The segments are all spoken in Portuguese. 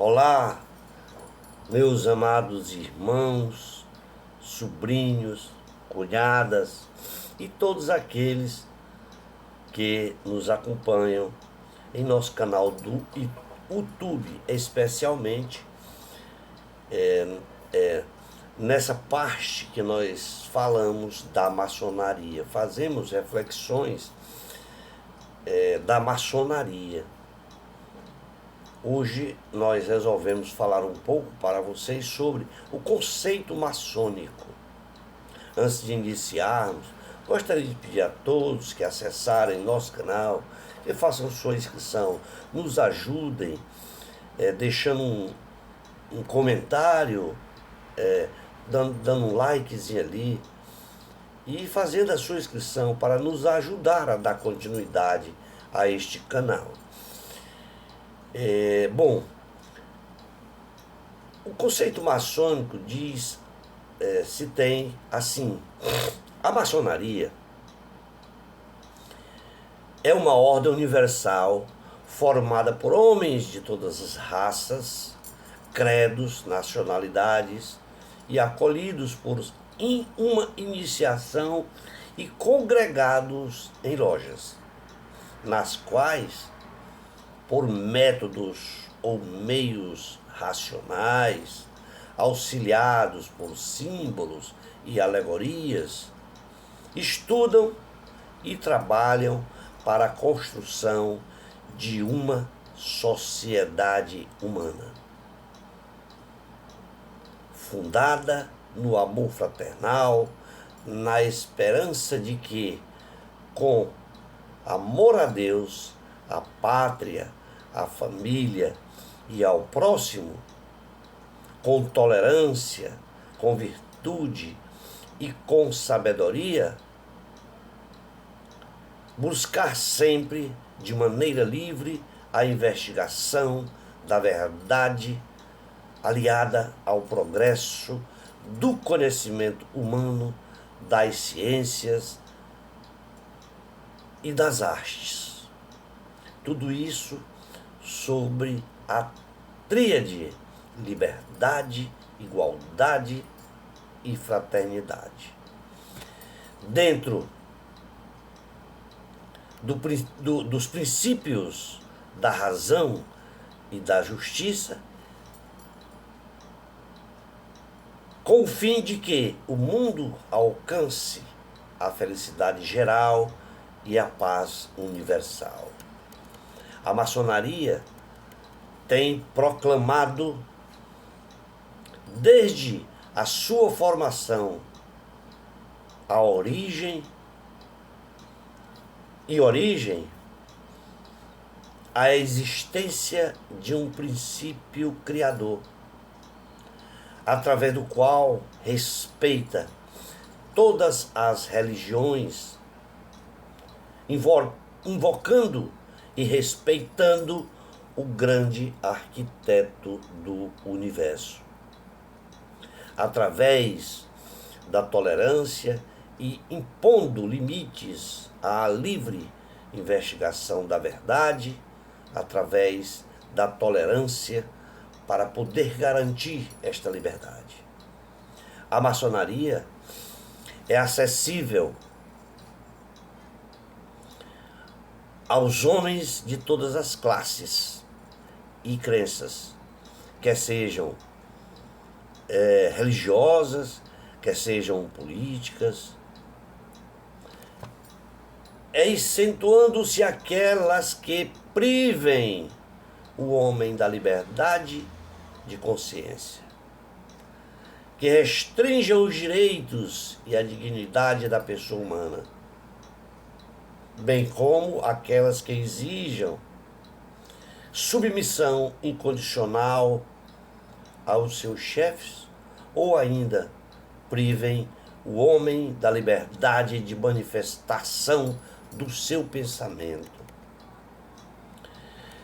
Olá, meus amados irmãos, sobrinhos, cunhadas e todos aqueles que nos acompanham em nosso canal do YouTube, especialmente nessa parte que nós falamos da maçonaria, fazemos reflexões da maçonaria. Hoje nós resolvemos falar um pouco para vocês sobre o conceito maçônico. Antes de iniciarmos, gostaria de pedir a todos que acessarem nosso canal, que façam sua inscrição, nos ajudem, deixando um comentário, dando um likezinho ali e fazendo a sua inscrição para nos ajudar a dar continuidade a este canal. Bom, o conceito maçônico diz, se tem assim, a maçonaria é uma ordem universal formada por homens de todas as raças, credos, nacionalidades e acolhidos por uma iniciação e congregados em lojas, nas quais, por métodos ou meios racionais, auxiliados por símbolos e alegorias, estudam e trabalham para a construção de uma sociedade humana, fundada no amor fraternal, na esperança de que, com amor a Deus, à pátria, à família e ao próximo, com tolerância, com virtude e com sabedoria, buscar sempre de maneira livre a investigação da verdade aliada ao progresso do conhecimento humano, das ciências e das artes. Tudo isso sobre a tríade: liberdade, igualdade e fraternidade. Dentro dos princípios da razão e da justiça, com o fim de que o mundo alcance a felicidade geral e a paz universal. A maçonaria tem proclamado, desde a sua formação, a origem, a existência de um princípio criador, através do qual respeita todas as religiões, invocando e respeitando o grande arquiteto do universo, através da tolerância e impondo limites à livre investigação da verdade, através da tolerância para poder garantir esta liberdade. A maçonaria é acessível aos homens de todas as classes e crenças, quer sejam religiosas, quer sejam políticas, excetuando-se aquelas que privem o homem da liberdade de consciência, que restringam os direitos e a dignidade da pessoa humana, bem como aquelas que exijam submissão incondicional aos seus chefes, ou ainda privem o homem da liberdade de manifestação do seu pensamento.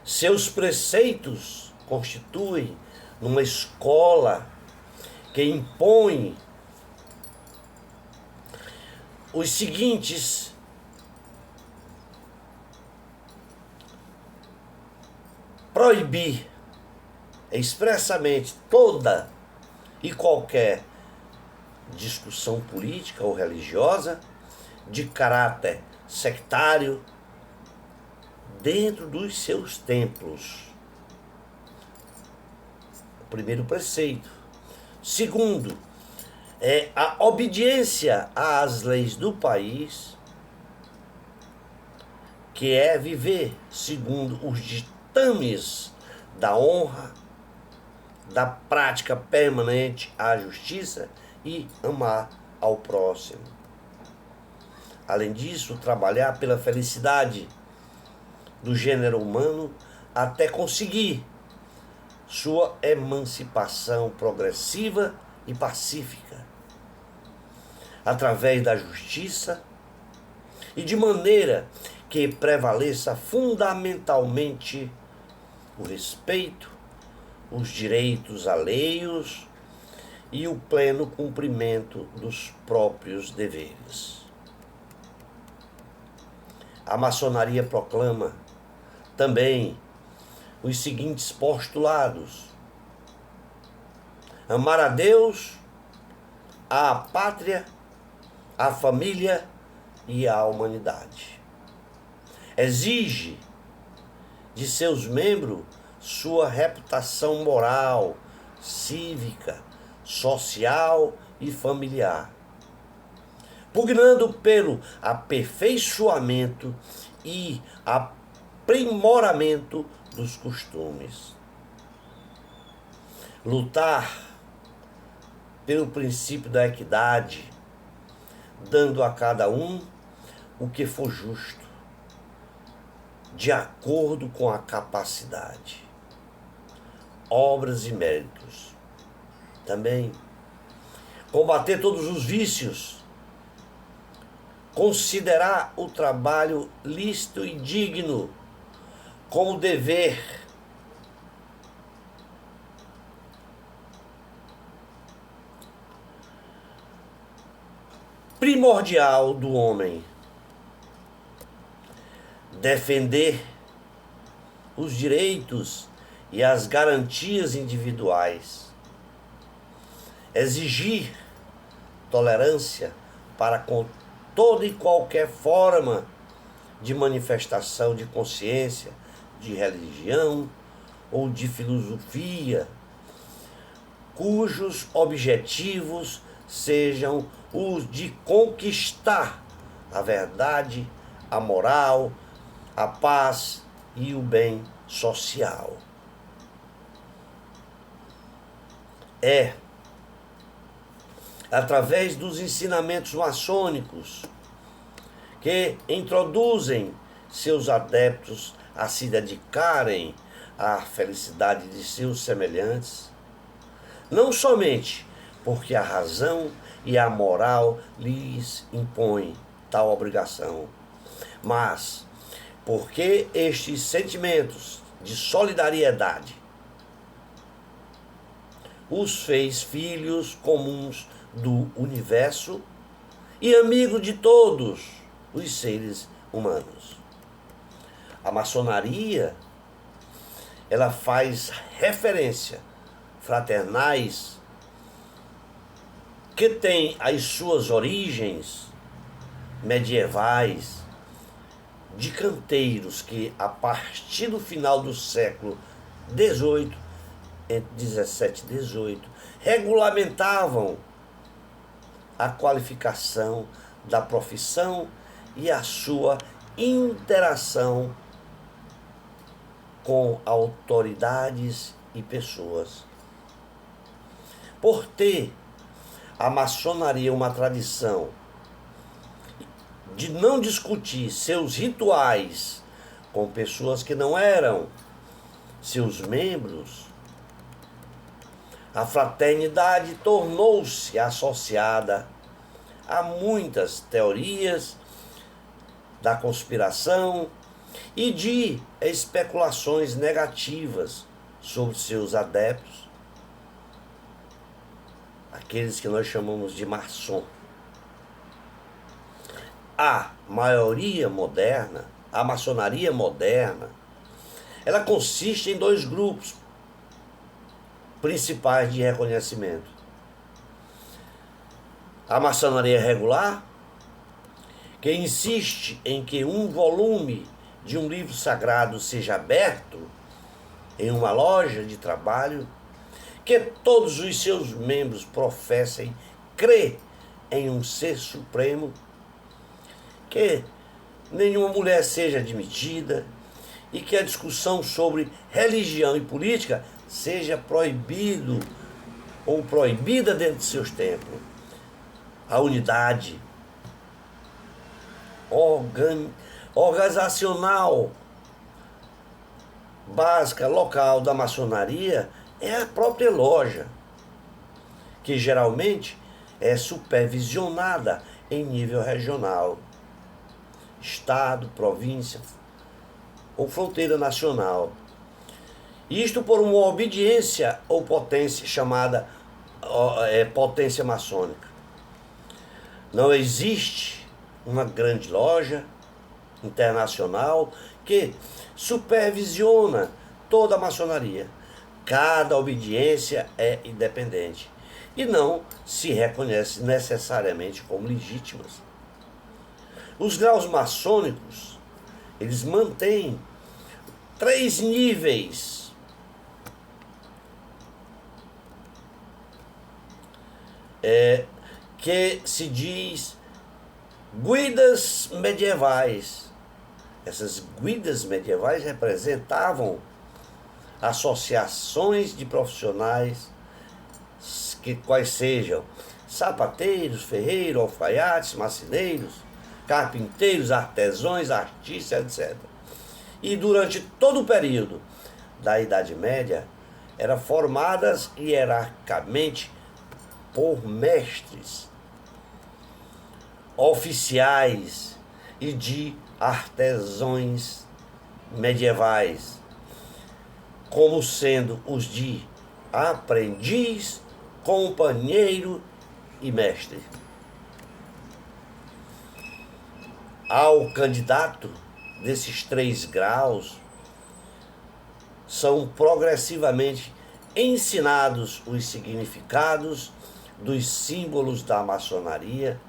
Seus preceitos constituem numa escola que impõe os seguintes proibir expressamente toda e qualquer discussão política ou religiosa de caráter sectário dentro dos seus templos. O primeiro preceito. Segundo, é a obediência às leis do país, que é viver segundo os ditames da honra, da prática permanente à justiça e amar ao próximo. Além disso, trabalhar pela felicidade do gênero humano até conseguir sua emancipação progressiva e pacífica, através da justiça e de maneira que prevaleça fundamentalmente o respeito, os direitos alheios e o pleno cumprimento dos próprios deveres. A maçonaria proclama também os seguintes postulados: amar a Deus, a pátria, a família e a humanidade. Exige de seus membros sua reputação moral, cívica, social e familiar, pugnando pelo aperfeiçoamento e aprimoramento dos costumes. Lutar pelo princípio da equidade, dando a cada um o que for justo, de acordo com a capacidade, obras e méritos. Também combater todos os vícios, considerar o trabalho lícito e digno como dever primordial do homem, defender os direitos e as garantias individuais, exigir tolerância para com toda e qualquer forma de manifestação de consciência, de religião ou de filosofia, cujos objetivos sejam os de conquistar a verdade, a moral, a paz e o bem social. É através dos ensinamentos maçônicos que introduzem seus adeptos a se dedicarem à felicidade de seus semelhantes, não somente porque a razão e a moral lhes impõem tal obrigação, mas porque estes sentimentos de solidariedade os fez filhos comuns do universo e amigos de todos os seres humanos. A maçonaria, ela faz referência fraternais que têm as suas origens medievais, de canteiros que, a partir do final do século XVIII, entre 17 e 18, regulamentavam a qualificação da profissão e a sua interação com autoridades e pessoas. Por ter a maçonaria uma tradição de não discutir seus rituais com pessoas que não eram seus membros, a fraternidade tornou-se associada a muitas teorias da conspiração e de especulações negativas sobre seus adeptos, aqueles que nós chamamos de maçom. A maçonaria moderna, ela consiste em dois grupos principais de reconhecimento: a maçonaria regular, que insiste em que um volume de um livro sagrado seja aberto em uma loja de trabalho, que todos os seus membros professem crer em um ser supremo, que nenhuma mulher seja admitida e que a discussão sobre religião e política seja proibido ou proibida dentro de seus templos. A unidade organizacional básica local da maçonaria é a própria loja, que geralmente é supervisionada em nível regional, estado, província ou fronteira nacional. Isto por uma obediência ou potência chamada potência maçônica. Não existe uma grande loja internacional que supervisiona toda a maçonaria. Cada obediência é independente e não se reconhece necessariamente como legítimas. Os graus maçônicos, eles mantêm 3 níveis que se diz guidas medievais. Essas guidas medievais representavam associações de profissionais, quais sejam sapateiros, ferreiros, alfaiates, marceneiros, carpinteiros, artesãos, artistas, etc. E durante todo o período da Idade Média, eram formadas hierarquicamente por mestres, oficiais e de artesãos medievais, como sendo os de aprendiz, companheiro e mestre. Ao candidato desses 3 graus, são progressivamente ensinados os significados dos símbolos da maçonaria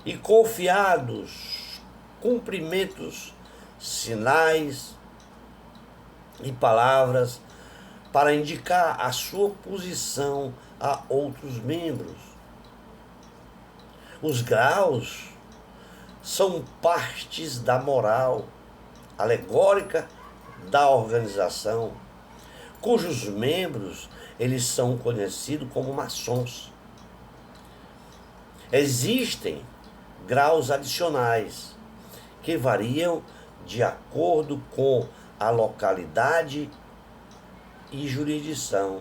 e confiados cumprimentos, sinais e palavras para indicar a sua posição a outros membros. Os graus são partes da moral alegórica da organização, cujos membros eles são conhecidos como maçons. Existem graus adicionais que variam de acordo com a localidade e jurisdição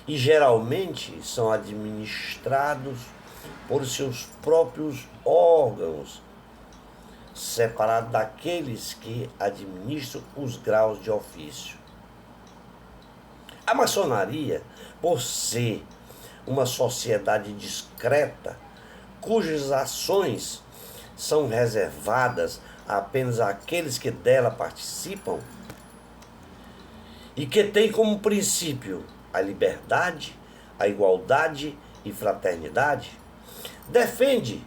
e geralmente são administrados por seus próprios órgãos, separados daqueles que administram os graus de ofício. A maçonaria, por ser uma sociedade discreta, cujas ações são reservadas apenas àqueles que dela participam e que tem como princípio a liberdade, a igualdade e fraternidade, defende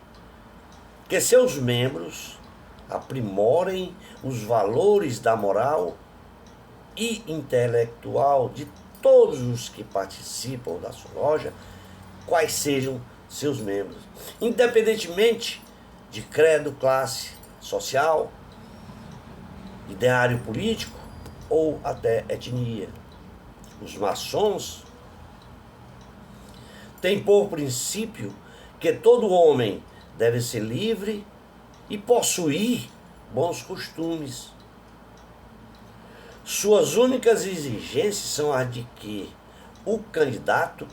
que seus membros aprimorem os valores da moral e intelectual de todos os que participam da sua loja, quais sejam seus membros, independentemente de credo, classe social, ideário político ou até etnia. Os maçons têm por princípio que todo homem deve ser livre e possuir bons costumes. Suas únicas exigências são as de que o candidato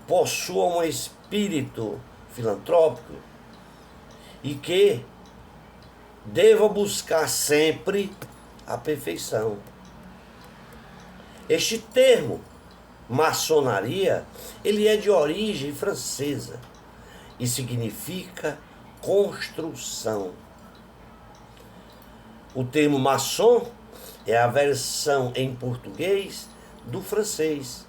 possua um espírito filantrópico e que deva buscar sempre a perfeição. Este termo, maçonaria, ele é de origem francesa e significa construção. O termo maçom é a versão em português do francês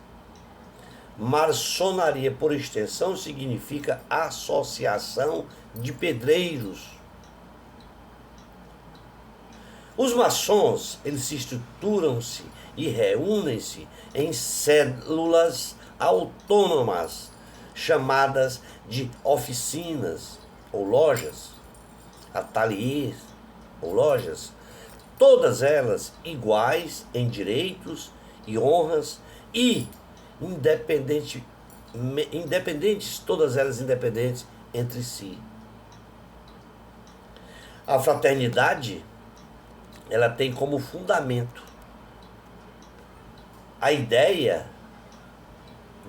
Maçonaria, por extensão, significa associação de pedreiros. Os maçons, eles se estruturam-se e reúnem-se em células autônomas, chamadas de oficinas ou lojas, ateliês ou lojas, todas elas iguais em direitos e honras e independentes, todas elas independentes entre si. A fraternidade, ela tem como fundamento a ideia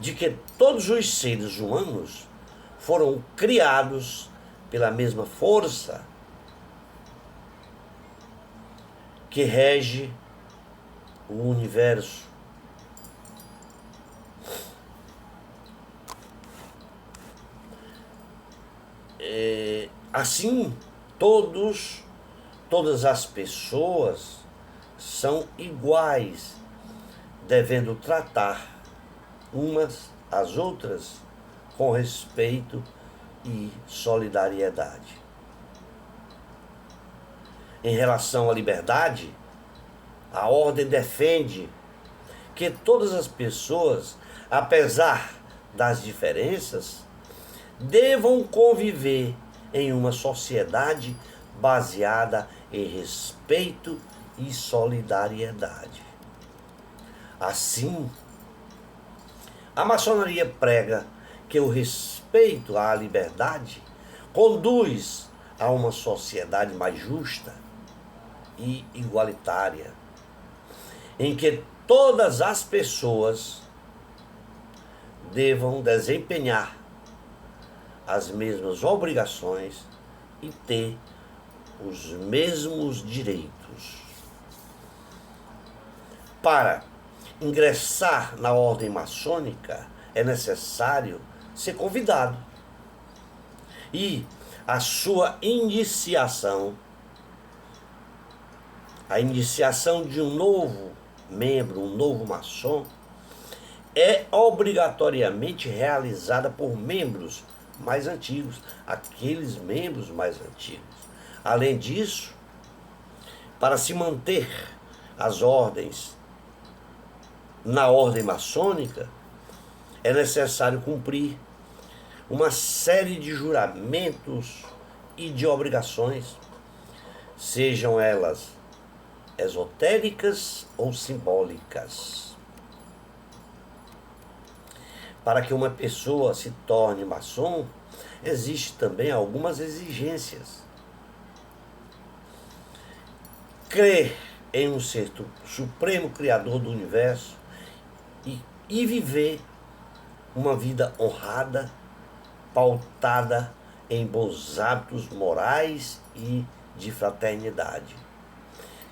de que todos os seres humanos foram criados pela mesma força que rege o universo. Assim, todas as pessoas são iguais, devendo tratar umas às outras com respeito e solidariedade. Em relação à liberdade, a ordem defende que todas as pessoas, apesar das diferenças, devam conviver em uma sociedade baseada em respeito e solidariedade. Assim, a maçonaria prega que o respeito à liberdade conduz a uma sociedade mais justa e igualitária, em que todas as pessoas devam desempenhar as mesmas obrigações e ter os mesmos direitos. Para ingressar na ordem maçônica é necessário ser convidado. E a sua iniciação, a iniciação de um novo membro, um novo maçom, é obrigatoriamente realizada por membros mais antigos, aqueles membros mais antigos. Além disso, para se manter as ordens na ordem maçônica, é necessário cumprir uma série de juramentos e de obrigações, sejam elas esotéricas ou simbólicas. Para que uma pessoa se torne maçom, existem também algumas exigências. Crer em um ser supremo criador do universo e viver uma vida honrada, pautada em bons hábitos morais e de fraternidade.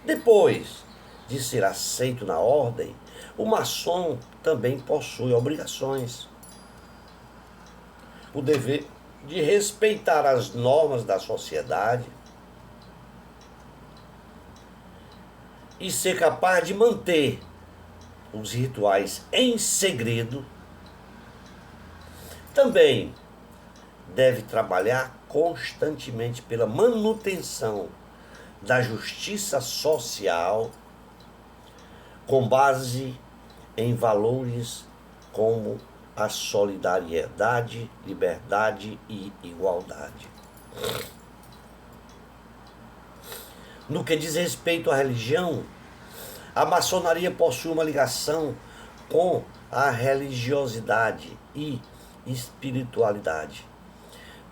Depois de ser aceito na ordem, o maçom também possui obrigações. O dever de respeitar as normas da sociedade e ser capaz de manter os rituais em segredo. Também deve trabalhar constantemente pela manutenção da justiça social com base em valores como a solidariedade, liberdade e igualdade. No que diz respeito à religião, a maçonaria possui uma ligação com a religiosidade e espiritualidade,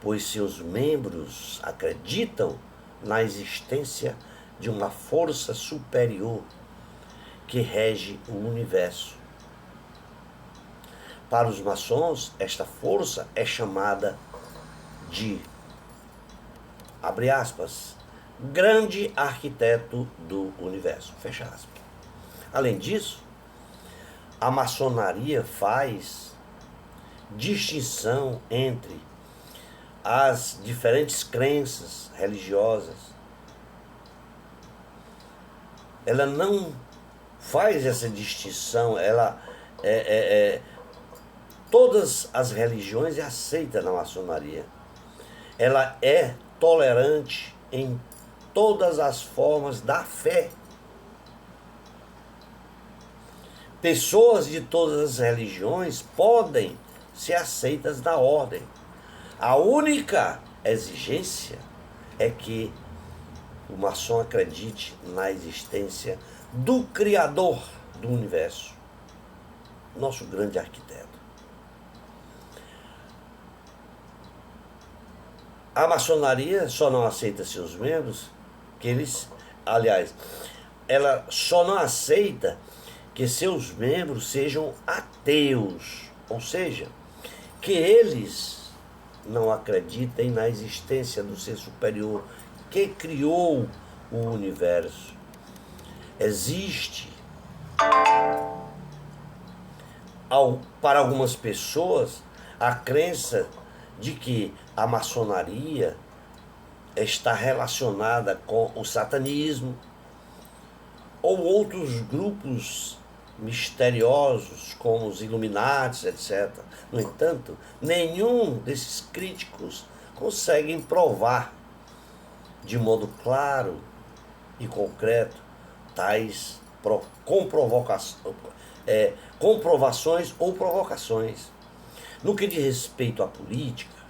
pois seus membros acreditam na existência de uma força superior que rege o universo. Para os maçons, esta força é chamada de, abre aspas, grande arquiteto do universo, fecha aspas. Além disso, a maçonaria faz distinção entre as diferentes crenças religiosas. Ela não faz essa distinção, ela todas as religiões é aceita na maçonaria. Ela é tolerante em todas as formas da fé. Pessoas de todas as religiões podem ser aceitas na ordem. A única exigência é que o maçom acredite na existência do Criador do universo, nosso grande arquiteto. A maçonaria só não aceita seus membros ela só não aceita que seus membros sejam ateus, ou seja, que eles não acreditem na existência do ser superior que criou o universo. Existe, para algumas pessoas, a crença de que a maçonaria está relacionada com o satanismo ou outros grupos misteriosos, como os Illuminati, etc. No entanto, nenhum desses críticos conseguem provar de modo claro e concreto tais comprovações ou provocações. No que diz respeito à política,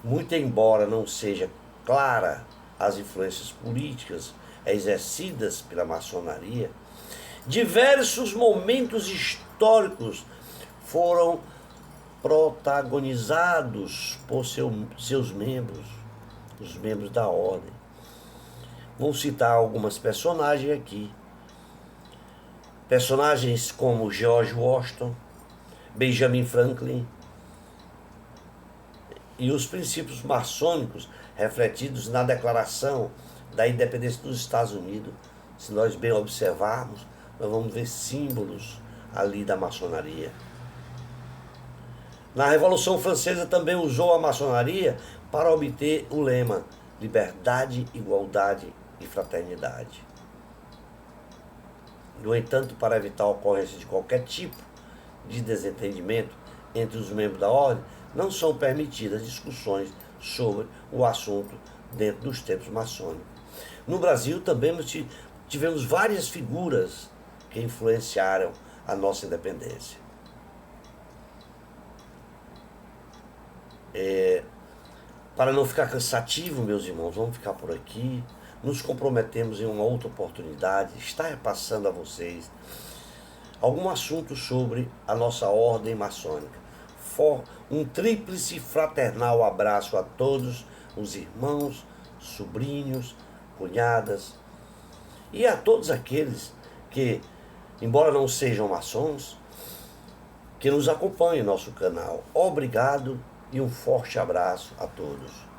muito embora não seja clara as influências políticas exercidas pela maçonaria, diversos momentos históricos foram protagonizados por seus membros, os membros da ordem. Vou citar algumas personagens aqui. Personagens como George Washington, Benjamin Franklin, e os princípios maçônicos refletidos na Declaração da Independência dos Estados Unidos. Se nós bem observarmos, nós vamos ver símbolos ali da maçonaria. Na Revolução Francesa também usou a maçonaria para obter o lema liberdade, igualdade e fraternidade. No entanto, para evitar a ocorrência de qualquer tipo de desentendimento entre os membros da ordem, não são permitidas discussões sobre o assunto dentro dos templos maçônicos. No Brasil também tivemos várias figuras que influenciaram a nossa independência. Para não ficar cansativo, meus irmãos, vamos ficar por aqui. Nos comprometemos em uma outra oportunidade, estar repassando a vocês algum assunto sobre a nossa ordem maçônica. Um tríplice fraternal abraço a todos os irmãos, sobrinhos, cunhadas e a todos aqueles que, embora não sejam maçons, que nos acompanhem em nosso canal. Obrigado e um forte abraço a todos.